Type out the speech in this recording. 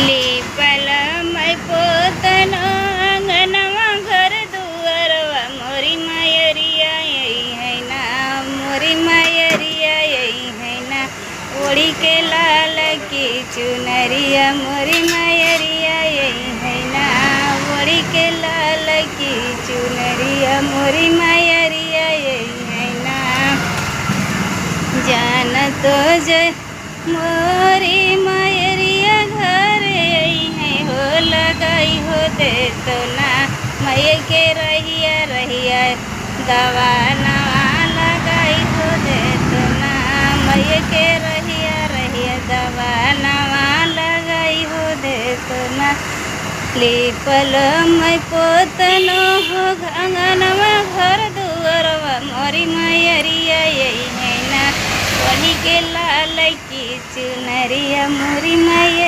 લીપલ મય પોતનો આંગણમાં ઘર દુઅરવા મોરી માયરિયા એઈ હૈના મોરી માયરિયા એઈ હૈના ઓળી કે લાલ કી ચુનરિયા મોરી માયરિયા એઈ હૈના ઓળી કે લાલ કી ચુનરિયા મોરી માયરિયા એઈ હૈના જાન તો જય मोरी मायरिया घर आई है हो लगाई हो दे तो ना मय के रहिया रहिया दवा नवा लगाई हो दे तो ना मय के रहिया रहिया दवा नवा लगाई हो दे तो ना લીપલ મય પોતનો હો આંગણમાં ઘર દુઅરવા મોરી માયરિયા એઈ હૈના ઓળી કે લાલ કી ચુનરિયા મોરી માય